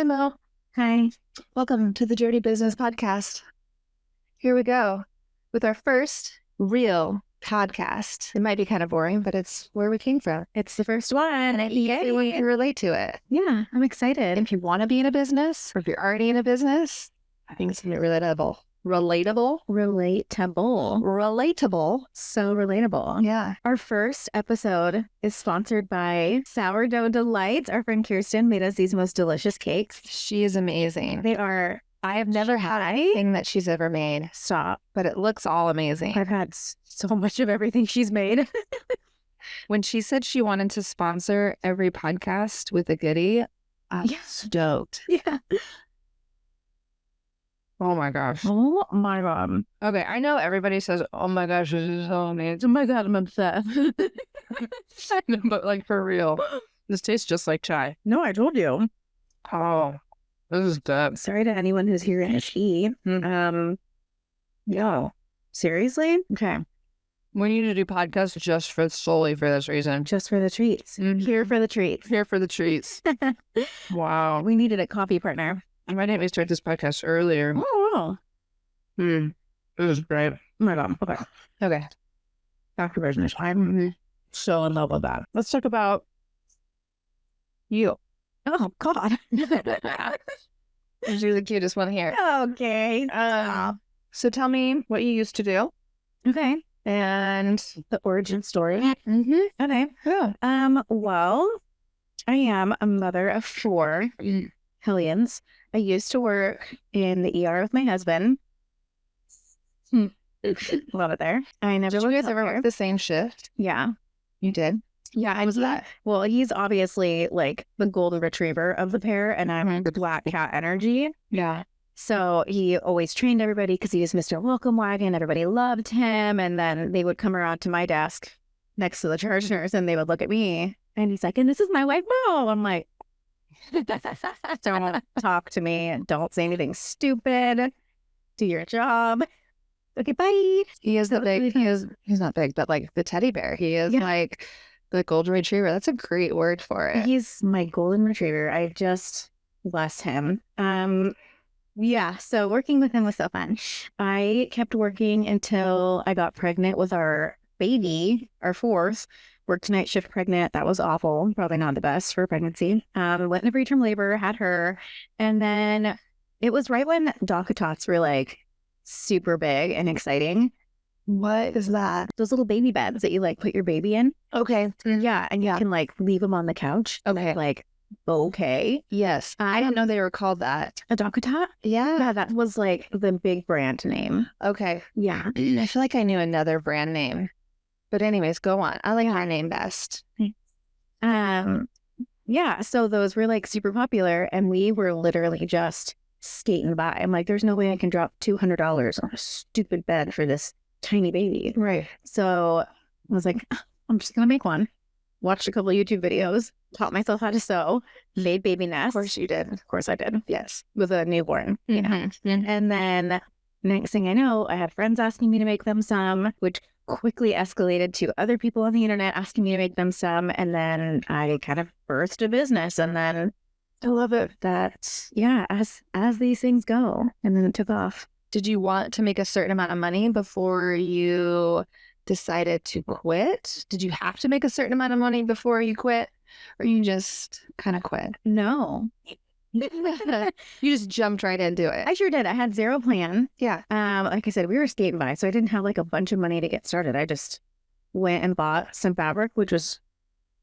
Hi, Mo. Hi. Welcome to the Dirty Business Podcast. Here we go with our first real podcast. It might be kind of boring, but it's where we came from. It's the first one. And I think everyone can relate to it. Yeah, I'm excited. If you want to be in a business, or if you're already in a business, I think it's going to be relatable. Relatable. So relatable. Yeah. Our first episode is sponsored by Sourdough Delights. Our friend Kirsten made us these most delicious cakes. She is amazing. They are. I have never had anything that she's ever made. Stop. But it looks all amazing. I've had so much of everything she's made. When she said she wanted to sponsor every podcast with a goodie, I'm stoked. Yeah. Oh my gosh. Oh my God. Okay, I know everybody says, oh my gosh, this is so amazing. Oh my God, I'm obsessed. But like for real, this tastes just like chai. No, I told you. Oh, this is good. Sorry to anyone who's hearing a tea. Yeah. Seriously? Okay. We need to do podcasts just solely for this reason. Just for the treats. Mhm. Here for the treats. Here for the treats. Wow. We needed a coffee partner. I might have to start this podcast earlier. Oh, This is great. oh my God. Okay. Okay. After business. I'm so in love with that. Let's talk about you. Oh, God. You're the cutest one here. Okay. So tell me what you used to do Okay. and The origin story. mm-hmm. Okay. Yeah. Well, I am a mother of 4 hellions. I used to work in the ER with my husband. Love it there. I never Did you worked guys ever healthcare. work the same shift? Yeah. You did? Yeah. How was that? Well, he's obviously like the golden retriever of the pair, and I'm the black cat energy. Yeah. So he always trained everybody because he was Mr. Welcome Wagon. Everybody loved him. And then they would come around to my desk next to the charge nurse and they would look at me. And he's like, and this is my wife, Mo. I'm like, don't talk to me. Don't say anything stupid. Do your job. Okay, bye. He is he's not big, but like the teddy bear. He is like the golden retriever. That's a great word for it. He's my golden retriever. I just bless him. Yeah, so working with him was so fun. I kept working until I got pregnant with our baby, our 4th. Worked night shift pregnant. That was awful. Probably not the best for pregnancy. Went into preterm labor, had her. And then it was right when DACA tots were like super big and exciting. What is that? Those little baby beds that you like put your baby in. Okay. Yeah, and you can like leave them on the couch. Okay. Like, okay. Yes. I didn't know they were called that. A DACA tot? Yeah. Yeah, that was like the big brand name. Okay. Yeah. I feel like I knew another brand name. But anyways, go on. I like our name best. Yeah, so those were like super popular and we were literally just skating by. I'm like, there's no way I can drop $200 on a stupid bed for this tiny baby. Right. So I was like, I'm just gonna make one. Watched a couple of YouTube videos, taught myself how to sew, made baby nests. Of course you did. Of course I did. Yes. With a newborn, you know. Mhm. And then next thing I know, I had friends asking me to make them some, which quickly escalated to other people on the internet asking me to make them some. And then I kind of birthed a business. And then I love it. as these things go. And then it took off. Did you want to make a certain amount of money before you decided to quit? Did you have to make a certain amount of money before you quit? Or you just kind of quit? No. You just jumped right into it. I sure did. I had zero plan. Yeah. Like I said, we were skating by, so I didn't have like a bunch of money to get started. I just went and bought some fabric, which was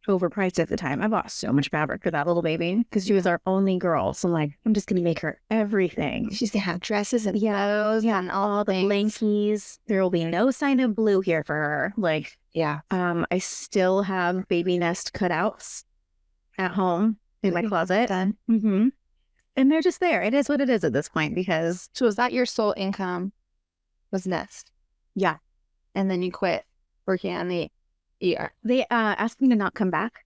overpriced at the time. I bought so much fabric for that little baby because she was our only girl. So I'm like, I'm just gonna make her everything. She's gonna have dresses and clothes and all The blankies. There will be no sign of blue here for her. Like, yeah. I still have baby nest cutouts at home in my closet. Done. Mm-hmm. And they're just there. It is what it is at this point because So was that your sole income? Was Nest? Yeah. And then you quit working on the ER. they asked me to not come back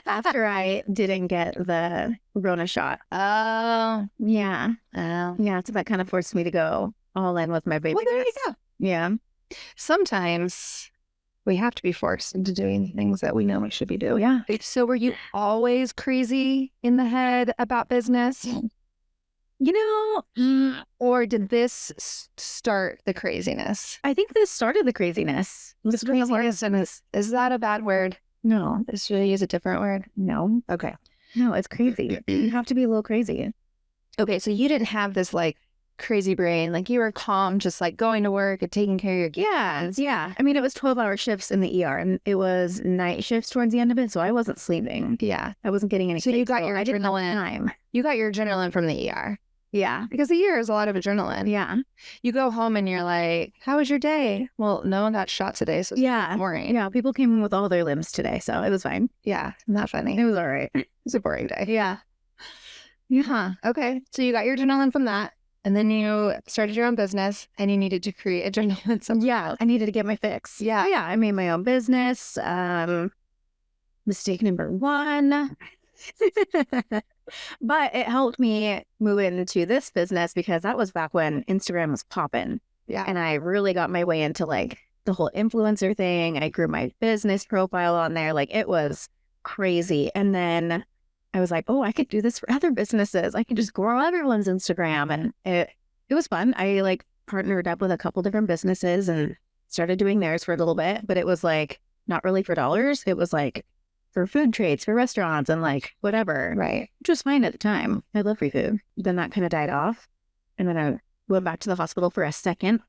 after I didn't get the Rona shot. Oh. Yeah. Oh. Yeah. So that kind of forced me to go all in with my baby. Well, there you nest. go. Yeah. Sometimes We have to be forced into doing things that we know we should be doing. Yeah. So were you always crazy in the head about business? Or did this start the craziness? I think this started the craziness. This craziness, and is that a bad word? No, Should I use a different word? no, Okay. no, it's crazy. You have to be a little crazy. Okay, so you didn't have this like crazy brain. Like you were calm, just like going to work and taking care of your kids. Yeah. I mean, it was 12-hour shifts in the ER, and it was night shifts towards the end of it, so I wasn't sleeping. Yeah. I wasn't getting any So you sleep, got your I didn't have adrenaline. time. You got your adrenaline from the ER. Yeah. Because the ER is a lot of adrenaline. Yeah. You go home and you're like, how was your day? Well, no one got shot today, so it's Yeah. boring. Yeah. People came in with all their limbs today, so it was fine. Yeah. Not funny. It was all right. It's a boring day. Yeah. Huh. Okay. So you got your adrenaline from that. And then you started your own business and you needed to create adrenaline somewhere. Yeah. I needed to get my fix. Yeah. Yeah. I made my own business. Mistake number one. But it helped me move into this business because that was back when Instagram was popping. Yeah. And I really got my way into like the whole influencer thing. I grew my business profile on there. Like it was crazy. And then I was like, oh, I could do this for other businesses. I can just grow everyone's Instagram. And it was fun. I like partnered up with a couple different businesses and started doing theirs for a little bit. But it was like not really for dollars. It was like for food trades, for restaurants and like whatever. Right. Which was fine at the time. I love free food. Then that kind of died off. And then I went back to the hospital for a second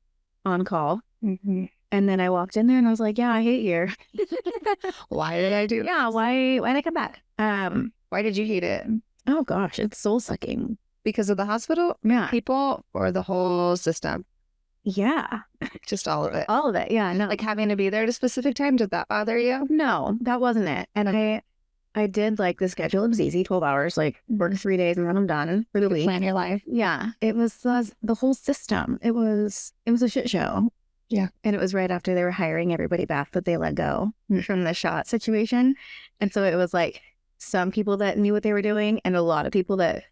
on call. Mm-hmm. And then I walked in there and I was like, yeah, I hate here. Why did I do that? Yeah, why did I come back? Why did you hate it? Oh gosh, it's soul sucking. Because of the hospital, Yeah. people, or the whole system? Yeah. Just all of it. All of it. Yeah. No, Like having to be there at a specific time, did that bother you? no, that wasn't it. And I did like the schedule. It was easy, 12 hours, like work 3 days and then I'm done for the week. Plan your life. Yeah. It was the whole system. It was a shit show. Yeah. And it was right after they were hiring everybody back that they let go from the shot situation. And so it was like some people that knew what they were doing and a lot of people that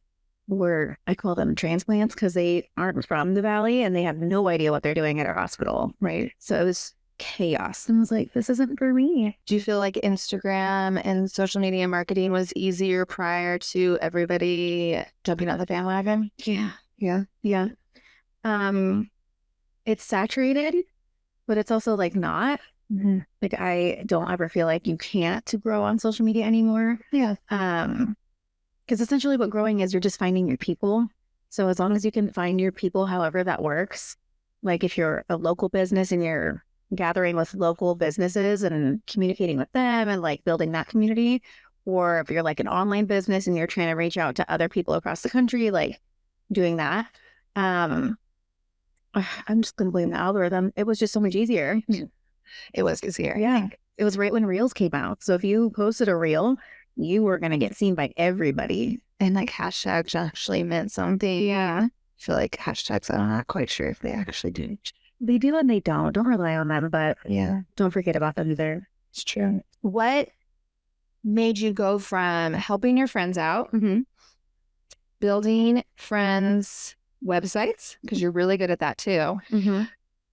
were, I call them transplants because they aren't from the Valley and they have no idea what they're doing at our hospital. Right. So it was chaos. And I was like, this isn't for me. Do you feel like Instagram and social media marketing was easier prior to everybody jumping on the bandwagon? Yeah. Yeah. Yeah. It's saturated, but it's also like not. Mm-hmm. Like I don't ever feel like you can't grow on social media anymore. Yeah. Because essentially what growing is, you're just finding your people. So as long as you can find your people, however that works, like if you're a local business and you're gathering with local businesses and communicating with them and like building that community, or if you're like an online business and you're trying to reach out to other people across the country, like doing that. I'm just going to blame the algorithm. It was just so much easier. It was easier. Yeah. It was right when Reels came out. So if you posted a Reel, you were going to get seen by everybody. And like hashtags actually meant something. Yeah. I feel like hashtags, I'm not quite sure if they actually do. They do and they don't. Don't rely on them, but Yeah. don't forget about them either. It's true. What made you go from helping your friends out, building friends' websites, because you're really good at that too,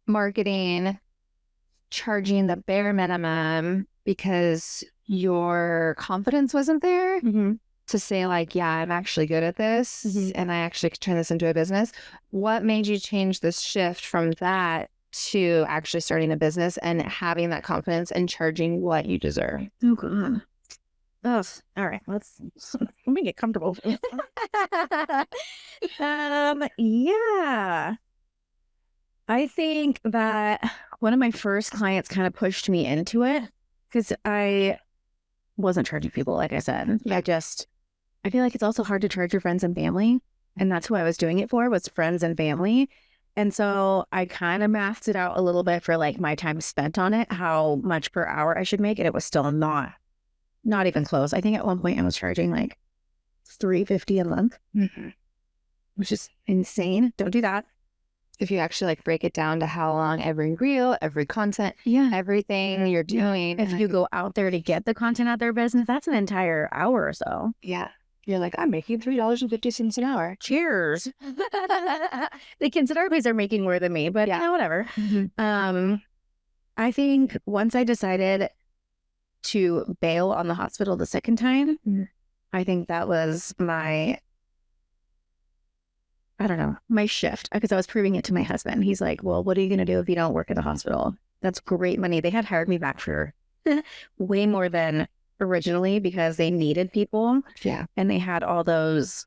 marketing, charging the bare minimum because your confidence wasn't there to say like, yeah, I'm actually good at this and I actually could turn this into a business. What made you change this shift from that to actually starting a business and having that confidence and charging what you deserve? Oh, God. Oh, all right. Let me get comfortable. Yeah. I think that one of my first clients kind of pushed me into it because I wasn't charging people, like I said. I feel like it's also hard to charge your friends and family. And that's who I was doing it for, was friends and family. And so I kind of mathed it out a little bit for like my time spent on it, how much per hour I should make. And it was still not even close. I think at one point I was charging like $350 a month, which is insane. Don't do that. If you actually like break it down to how long every reel, every content, everything you're doing. If you go out there to get the content out their business, that's an entire hour or so. Yeah. You're like, I'm making $3.50 an hour. Cheers. The kids at our place are making more than me, but yeah, whatever. I think once I decided to bail on the hospital the second time, I think that was my shift, because I was proving it to my husband. He's like, well, what are you going to do if you don't work at the hospital? That's great money. They had hired me back for way more than originally because they needed people. Yeah. And they had all those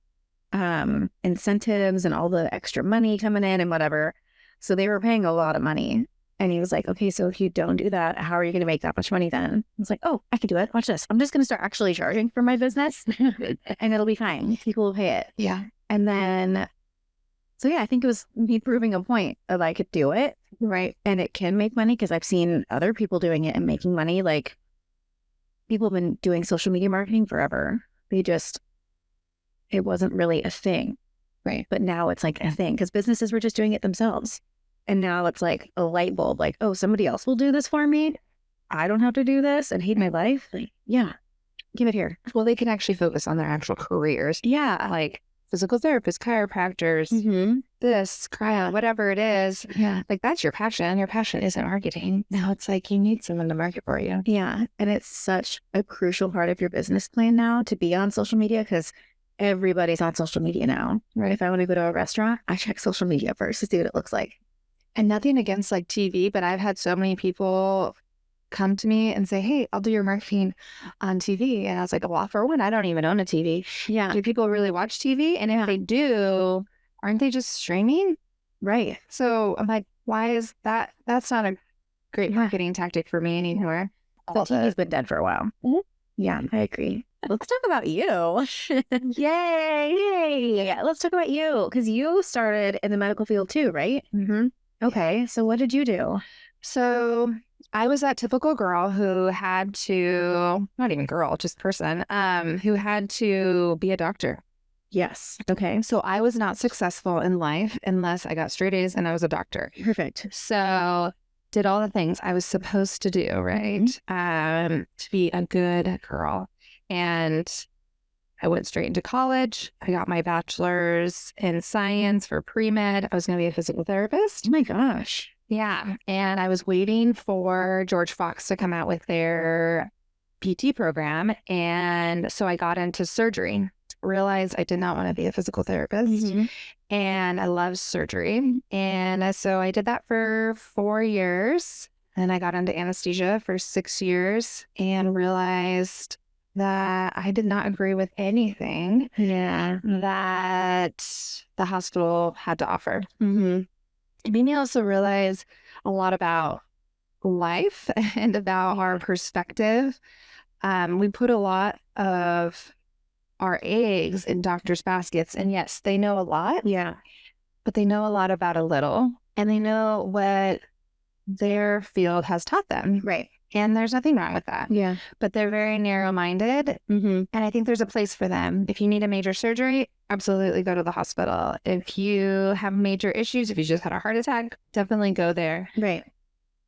incentives and all the extra money coming in and whatever. So they were paying a lot of money. And he was like, okay, so if you don't do that, how are you going to make that much money then? I was like, oh, I can do it. Watch this. I'm just going to start actually charging for my business and it'll be fine. People will pay it. Yeah. And then, so yeah, I think it was me proving a point that I could do it. Right. And it can make money because I've seen other people doing it and making money. Like, people have been doing social media marketing forever. It wasn't really a thing. Right. But now it's like a thing because businesses were just doing it themselves. And now it's like a light bulb, like, oh, somebody else will do this for me. I don't have to do this and hate my life. Like, yeah, give it here. Well, they can actually focus on their actual careers. Yeah. Like physical therapists, chiropractors, this, cryo, whatever it is. Yeah. Like that's your passion. Your passion isn't marketing. Now it's like you need someone to market for you. Yeah. And it's such a crucial part of your business plan now to be on social media because everybody's on social media now. Right. If I want to go to a restaurant, I check social media first to see what it looks like. And nothing against like TV, but I've had so many people come to me and say, hey, I'll do your marketing on TV. And I was like, well, for one, I don't even own a TV. Yeah. Do people really watch TV? And if they do, aren't they just streaming? Right. So I'm like, why is that? That's not a great marketing tactic for me anymore. The TV's been dead for a while. Mm-hmm. Yeah, I agree. Let's talk about you. Yay. Yeah, let's talk about you because you started in the medical field too, right? Mm-hmm. Okay. So what did you do? So I was that typical girl who had to, not even girl, just person, who had to be a doctor. Yes. Okay. So I was not successful in life unless I got straight A's and I was a doctor. Perfect. So did all the things I was supposed to do, right? To be a good girl. And I went straight into college. I got my bachelor's in science for pre-med. I was going to be a physical therapist. Oh my gosh. Yeah. And I was waiting for George Fox to come out with their PT program. And so I got into surgery, realized I did not want to be a physical therapist. And I love surgery. And so I did that for 4 years. And I got into anesthesia for 6 years and realized that I did not agree with anything that the hospital had to offer. It made me also realize a lot about life and about our perspective. We put a lot of our eggs in doctors' baskets, and yes, they know a lot. Yeah, but they know a lot about a little, and they know what their field has taught them. Right. And there's nothing wrong with that. Yeah. But they're very narrow-minded. And I think there's a place for them. If you need a major surgery, absolutely go to the hospital. If you have major issues, if you just had a heart attack, definitely go there. Right.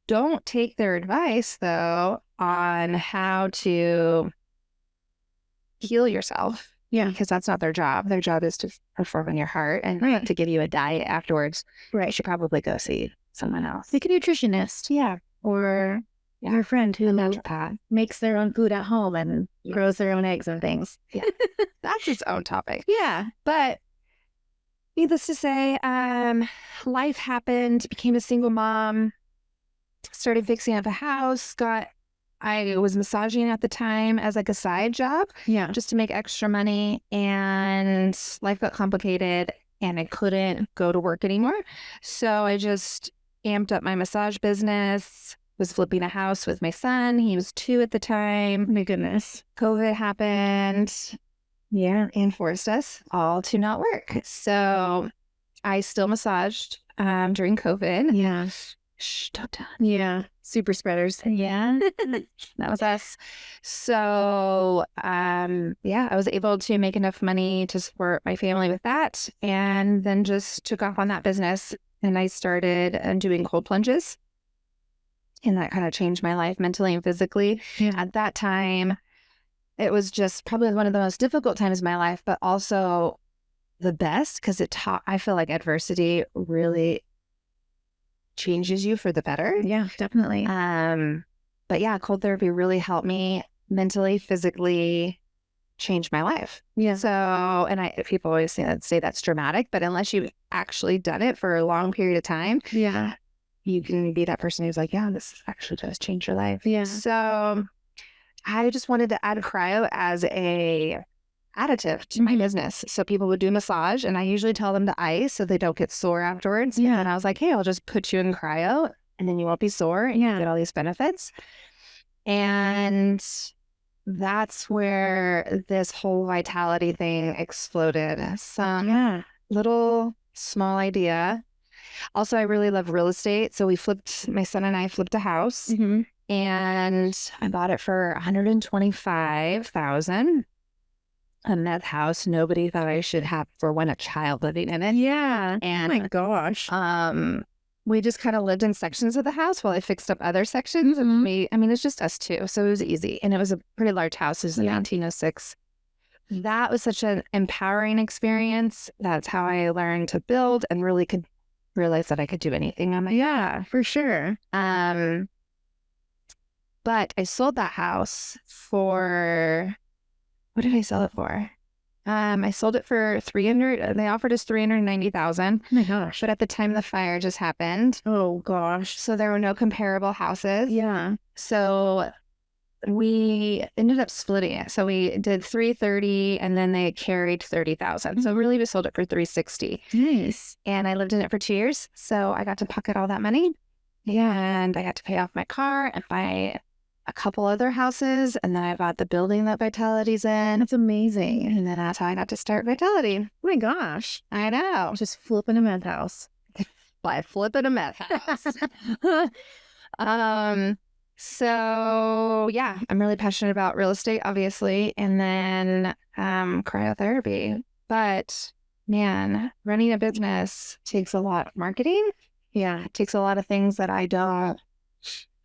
Don't take their advice, though, on how to heal yourself. Yeah. Because that's not their job. Their job is to perform on your heart and to give you a diet afterwards. Right. You should probably go see someone else. Like a nutritionist. Yeah. Or your friend who makes their own food at home and grows their own eggs and things. Yeah. That's its own topic. Yeah. But needless to say, life happened, became a single mom, started fixing up a house, I was massaging at the time as like a side job. Yeah. Just to make extra money, and life got complicated and I couldn't go to work anymore. So I just amped up my massage business. Was flipping a house with my son. He was 2 at the time. My goodness. COVID happened. Yeah. And forced us all to not work. So I still massaged during COVID. Yeah. Shh, don't tell. Yeah. Super spreaders. Yeah. That was us. So I was able to make enough money to support my family with that. And then just took off on that business. And I started doing cold plunges. And that kind of changed my life mentally and physically. Yeah. At that time, it was just probably one of the most difficult times of my life, but also the best because I feel like adversity really changes you for the better. Yeah, definitely. But yeah, cold therapy really helped me mentally, physically change my life. Yeah. So, and people always say that's dramatic, but unless you've actually done it for a long period of time, Yeah. you can be that person who's like, yeah, this actually does change your life. Yeah. So I just wanted to add cryo as a additive to my business. So people would do massage, and I usually tell them to ice so they don't get sore afterwards. Yeah. And I was like, hey, I'll just put you in cryo and then you won't be sore and you get all these benefits. And that's where this whole vitality thing exploded. Some little small idea. Also, I really love real estate. So my son and I flipped a house, and I bought it for $125,000. A meth house. Nobody thought I should have for when a child living in it. Yeah. And oh my gosh. We just kind of lived in sections of the house while I fixed up other sections. And it's just us two. So it was easy. And it was a pretty large house. It was in 1906. That was such an empowering experience. That's how I learned to build and really could realize that I could do anything on my own. Yeah, for sure. But I sold that house for, what did I sell it for? I sold it for $300,000. They offered us $390,000. Oh my gosh. But at the time the fire just happened. Oh gosh. So there were no comparable houses. Yeah. So we ended up splitting it. So we did $330,000 and then they carried $30,000. So really we sold it for $360,000. Nice. And I lived in it for 2 years. So I got to pocket all that money. And I got to pay off my car and buy a couple other houses. And then I bought the building that Vitality's in. That's amazing. And then that's how I got to start Vitality. Oh my gosh. I know. Just flipping a meth house. By flipping a meth house. So yeah, I'm really passionate about real estate, obviously, and then cryotherapy. But man, running a business takes a lot of marketing. Yeah, it takes a lot of things that I don't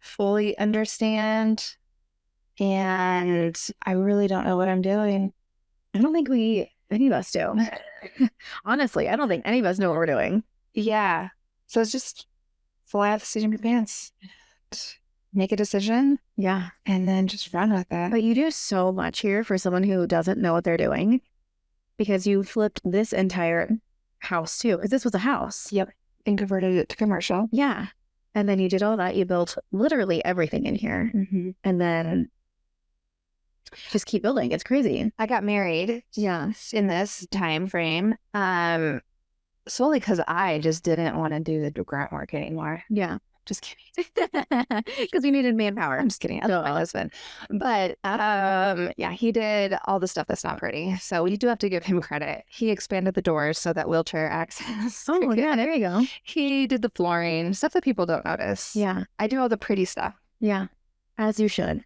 fully understand. And I really don't know what I'm doing. I don't think any of us do. Honestly, I don't think any of us know what we're doing. Yeah. So it's just fly out the seat of your pants. Make a decision. Yeah. And then just run with it. But you do so much here for someone who doesn't know what they're doing, because you flipped this entire house too, because this was a house. Yep. And converted it to commercial. Yeah. And then you did all that. You built literally everything in here. And then just keep building. It's crazy. I got married. Yeah. In this time frame. Solely because I just didn't want to do the grant work anymore. Yeah. Just kidding. Because we needed manpower. I'm just kidding. I love my husband. But yeah, he did all the stuff that's not pretty. So we do have to give him credit. He expanded the doors so that wheelchair access. Oh, yeah, there you go. He did the flooring, stuff that people don't notice. Yeah. I do all the pretty stuff. Yeah. As you should.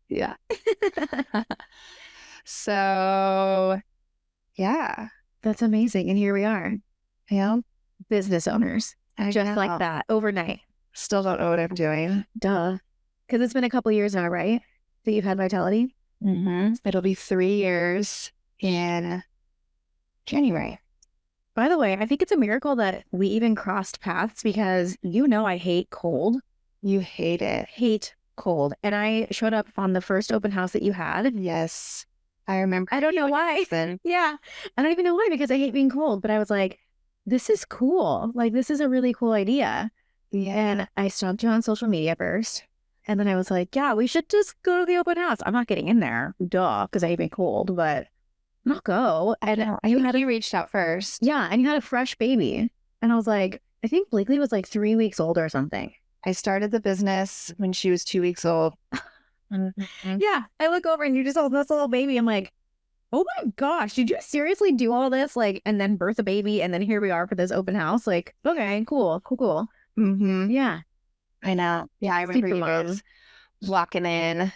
Yeah. So, yeah. That's amazing. And here we are. Yeah. Business owners. Just like that. Overnight. Still don't know what I'm doing. Duh. Because it's been a couple years now, right? That you've had Vitality? It'll be 3 years in January. By the way, I think it's a miracle that we even crossed paths, because I hate cold. You hate it. Hate cold. And I showed up on the first open house that you had. Yes. I remember. I don't know why. Yeah. I don't even know why, because I hate being cold. But I was like, this is cool. Like, this is a really cool idea. Yeah. And I stalked you on social media first. And then I was like, yeah, we should just go to the open house. I'm not getting in there. Duh. Because I hate being cold, but I'll go. And you reached out first. Yeah. And you had a fresh baby. And I was like, I think Blakely was like 3 weeks old or something. I started the business when she was 2 weeks old. Yeah. I look over and you just hold this little baby. I'm like, oh my gosh, did you seriously do all this? Like, and then birth a baby, and then here we are for this open house? Like, okay, cool. Yeah. I know. Yeah, I remember you guys walking in.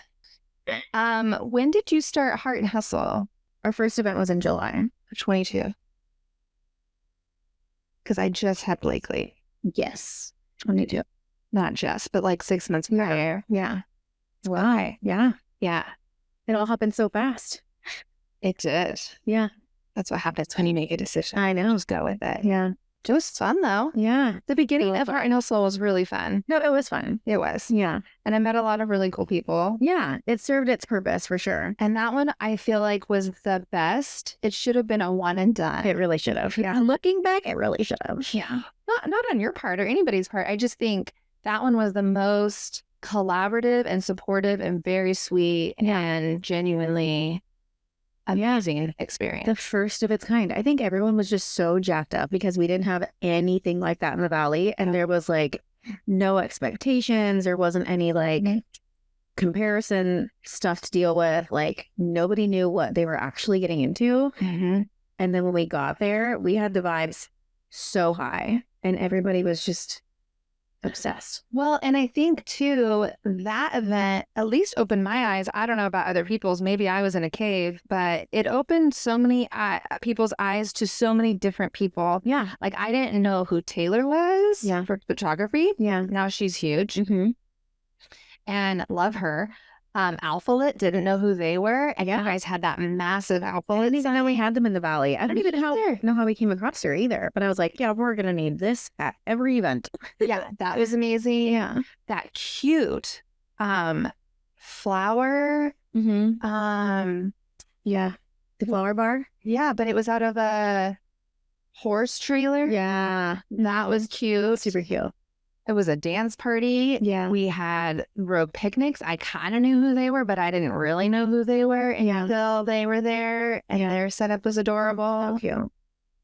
When did you start Heart and Hustle? Our first event was in July of 22. Because I just had Blakely. Yes. 22. Not just, but like 6 months prior. Yeah. Why? Yeah. Yeah. It all happened so fast. It did. Yeah. That's what happens when you make a decision. I know. Just go with it. Yeah. It was fun though. Yeah. The beginning of Heart and Hustle was really fun. No, it was fun. It was. Yeah. And I met a lot of really cool people. Yeah. It served its purpose for sure. And that one I feel like was the best. It should have been a one and done. It really should have. Yeah. Looking back, it really should have. Yeah. Not on your part or anybody's part. I just think that one was the most collaborative and supportive and very sweet and genuinely amazing experience. The first of its kind. I think everyone was just so jacked up because we didn't have anything like that in the Valley. And there was like no expectations. There wasn't any like comparison stuff to deal with. Like nobody knew what they were actually getting into. Mm-hmm. And then when we got there, we had the vibes so high and everybody was just obsessed. Well, and I think too, that event at least opened my eyes. I don't know about other people's. Maybe I was in a cave, but it opened so many people's eyes to so many different people. Yeah. Like I didn't know who Taylor was for photography. Yeah. Now she's huge. Mm-hmm. And love her. Alphalit, didn't know who they were. And you guys had that massive Alphalit. I didn't even know we had them in the Valley. I don't even know how we came across her either. But I was like, yeah, we're going to need this at every event. Yeah, that was amazing. Yeah. That cute flower. Mm-hmm. Yeah. The flower bar. Yeah, but it was out of a horse trailer. Yeah. That was cute. Super cute. It was a dance party. Yeah. We had rogue picnics. I kind of knew who they were, but I didn't really know who they were until they were there. And their setup was adorable. So cute.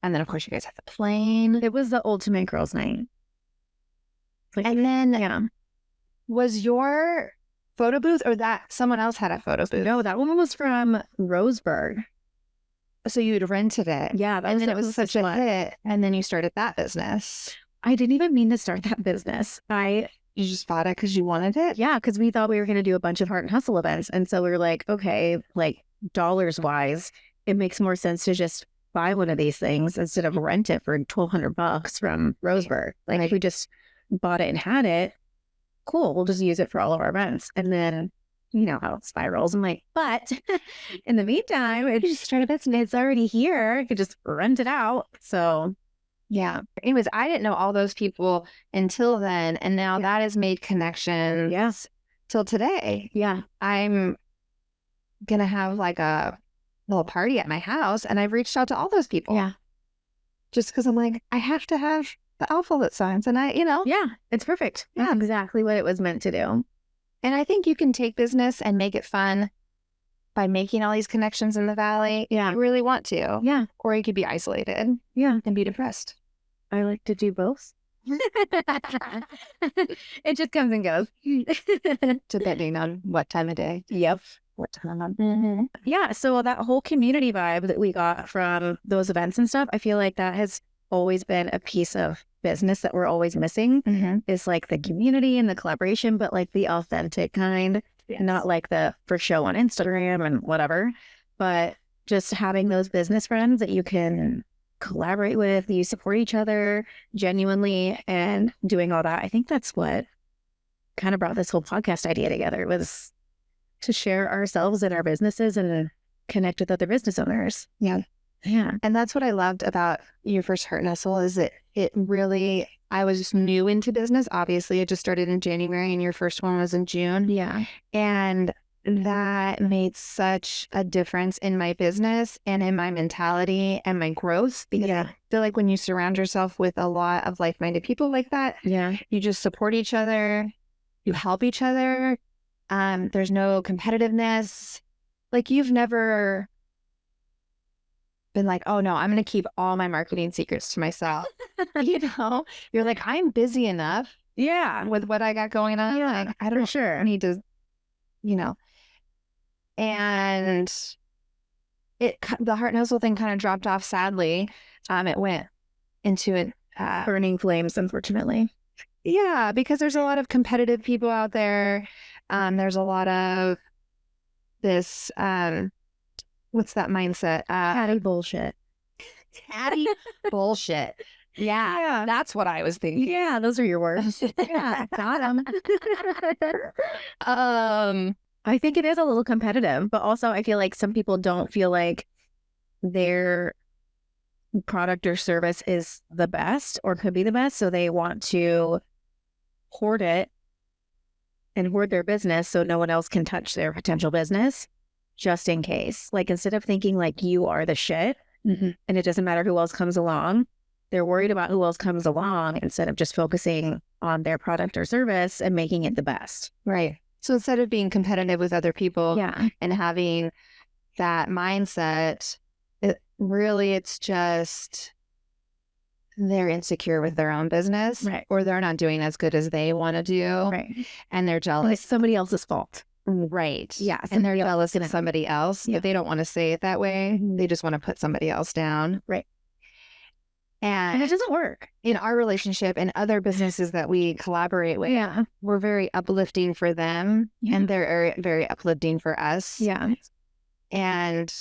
And then, of course, you guys had the plane. It was the ultimate girls' night. Like, and then, was your photo booth or that someone else had a photo booth? No, that one was from Roseburg. So you'd rented it. Yeah. And then it was such a hit. And then you started that business. I didn't even mean to start that business. You just bought it because you wanted it? Yeah, because we thought we were going to do a bunch of Heart and Hustle events. And so we were like, okay, like dollars wise, it makes more sense to just buy one of these things instead of rent it for $1,200 from Roseburg. Like if we just bought it and had it, cool, we'll just use it for all of our events. And then, you know how it spirals. I'm like, but in the meantime, it just started business. It's already here. I could just rent it out. So yeah. Anyways, I didn't know all those people until then. And now that has made connections. Yes. Till today. Yeah. I'm going to have like a little party at my house. And I've reached out to all those people. Yeah. Just because I'm like, I have to have the Alphalit signs. And Yeah, it's perfect. Yeah. That's exactly what it was meant to do. And I think you can take business and make it fun by making all these connections in the Valley. Yeah. You really want to. Yeah. Or you could be isolated. Yeah. And be depressed. I like to do both. It just comes and goes. Depending on what time of day. Yep. What time. Mm-hmm. Yeah. So that whole community vibe that we got from those events and stuff, I feel like that has always been a piece of business that we're always missing. Mm-hmm. Is like the community and the collaboration, but like the authentic kind. Yes. Not like the for show on Instagram and whatever, but just having those business friends that you can collaborate with, you support each other genuinely and doing all that. I think that's what kind of brought this whole podcast idea together, was to share ourselves and our businesses and connect with other business owners. Yeah. Yeah. And that's what I loved about your first Heart and Hustle is it really, I was just new into business. Obviously, I just started in January and your first one was in June. Yeah. And that made such a difference in my business and in my mentality and my growth. Because I feel like when you surround yourself with a lot of like-minded people like that, you just support each other, you help each other. There's no competitiveness. Like you've never been like, oh no, I'm going to keep all my marketing secrets to myself. You're like, I'm busy enough. Yeah. With what I got going on. Yeah, like, I don't need to, and the Heart and Hustle thing kind of dropped off sadly. It went into burning flames, unfortunately. Yeah, because there's a lot of competitive people out there. There's a lot of this, what's that mindset? Catty bullshit. Catty bullshit. Yeah, that's what I was thinking. Yeah, those are your words. Yeah, got them. I think it is a little competitive, but also I feel like some people don't feel like they're product or service is the best or could be the best. So they want to hoard it and hoard their business so no one else can touch their potential business just in case. Like instead of thinking like you are the shit and it doesn't matter who else comes along, they're worried about who else comes along instead of just focusing on their product or service and making it the best. Right. So instead of being competitive with other people and having that mindset, it's just they're insecure with their own business or they're not doing as good as they want to do. And they're jealous. And it's somebody else's fault. Yeah. And they're jealous of somebody else. But they don't want to say it that way. They just want to put somebody else down. And it doesn't work. In our relationship and other businesses that we collaborate with, we're very uplifting for them and they're very, very uplifting for us. And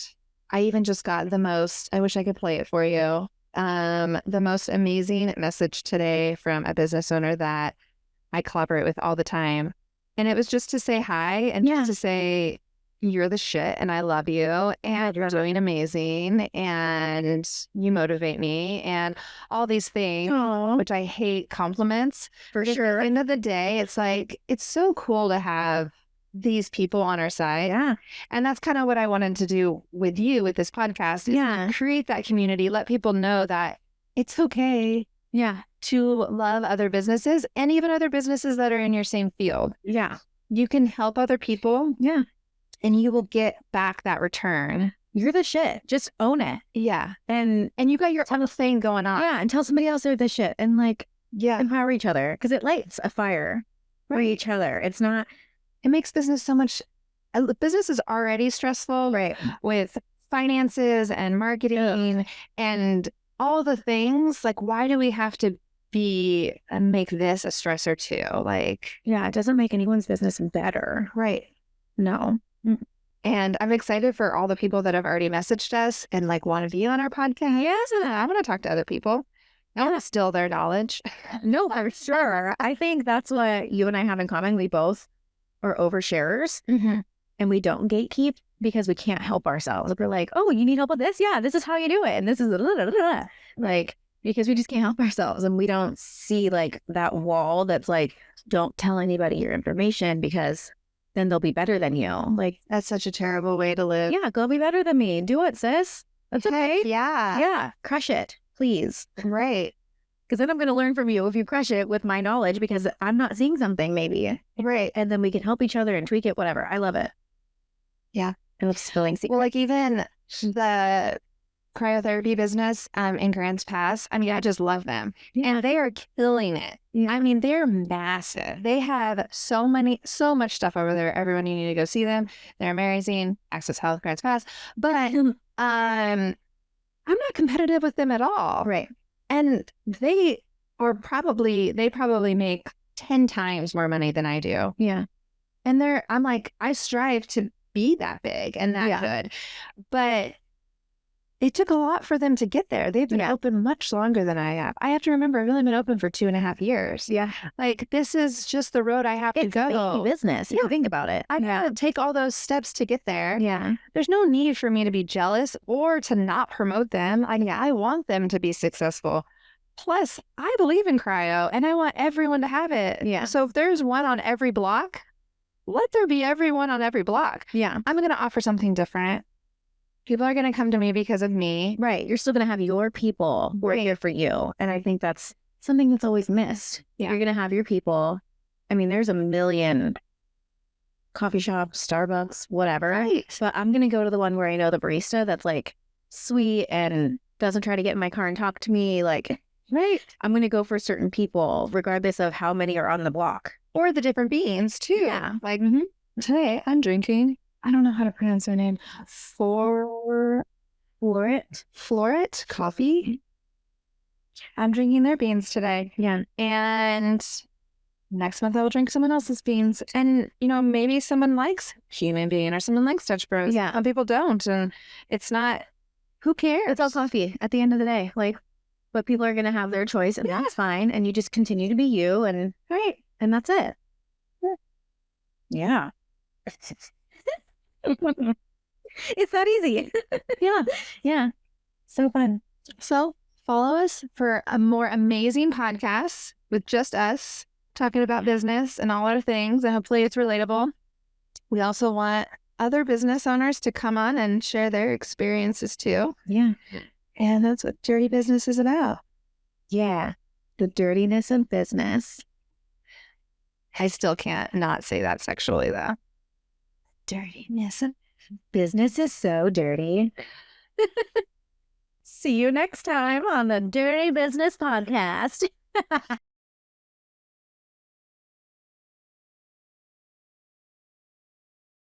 I even just got I wish I could play it for you, the most amazing message today from a business owner that I collaborate with all the time. And it was just to say hi and just to say, you're the shit and I love you and you're doing amazing and you motivate me and all these things, which I hate compliments. For sure. At the end of the day, it's like, it's so cool to have these people on our side. And that's kind of what I wanted to do with you with this podcast is create that community, let people know that it's okay to love other businesses and even other businesses that are in your same field. You can help other people. And you will get back that return. You're the shit. Just own it. And you got your own thing going on. And tell somebody else they're the shit and like empower each other because it lights a fire for each other. It's not. It makes business so much. Business is already stressful, with finances and marketing and all the things. Like, why do we have to make this a stressor too? Like, it doesn't make anyone's business better. No. And I'm excited for all the people that have already messaged us and like want to be on our podcast. I want to talk to other people. I want to steal their knowledge. No, I'm sure. I think that's what you and I have in common. We both are oversharers and we don't gatekeep because we can't help ourselves. We're like, oh, you need help with this? Yeah, this is how you do it. And this is like, because we just can't help ourselves and we don't see like that wall that's like, don't tell anybody your information because then they'll be better than you. Like, that's such a terrible way to live. Go be better than me. Do it, sis. That's okay. Crush it, please. Right. Because then I'm going to learn from you if you crush it with my knowledge because I'm not seeing something maybe. And then we can help each other and tweak it, whatever. I love it. I love spilling secrets. Well, like even the cryotherapy business in Grants Pass, I mean, I just love them. And they are killing it. I mean, they're massive. They have so much stuff over there. Everyone, you need to go see them. They're amazing. Access Health, Grants Pass. But I'm not competitive with them at all. And they probably make 10 times more money than I do. And I'm like, I strive to be that big and that good. But it took a lot for them to get there. They've been open much longer than I have. I have to remember, I've only been open for 2.5 years. Like, this is just the road I have to go. It's baby business, if you think about it. I gotta take all those steps to get there. There's no need for me to be jealous or to not promote them. I want them to be successful. Plus, I believe in cryo, and I want everyone to have it. So if there's one on every block, let there be everyone on every block. I'm going to offer something different. People are going to come to me because of me. You're still going to have your people who are here for you. And I think that's something that's always missed. You're going to have your people. I mean, there's a million coffee shops, Starbucks, whatever. But I'm going to go to the one where I know the barista that's like sweet and doesn't try to get in my car and talk to me. Like, I'm going to go for certain people, regardless of how many are on the block. Or the different beans, too. Like, today I'm drinking, I don't know how to pronounce their name, Floret coffee. I'm drinking their beans today. And next month I will drink someone else's beans. And, maybe someone likes Human Being or someone likes Dutch Bros. Some people don't. And it's not, who cares? It's all coffee at the end of the day. Like, but people are going to have their choice and that's fine. And you just continue to be you and and that's it. It's that easy. Yeah. So fun. So follow us for a more amazing podcast with just us talking about business and all our things. And hopefully it's relatable. We also want other business owners to come on and share their experiences too. Yeah. And that's what Dirty Business is about. Yeah. The dirtiness of business. I still can't not say that sexually though. Dirtiness of business is so dirty. See you next time on the Dirty Business Podcast.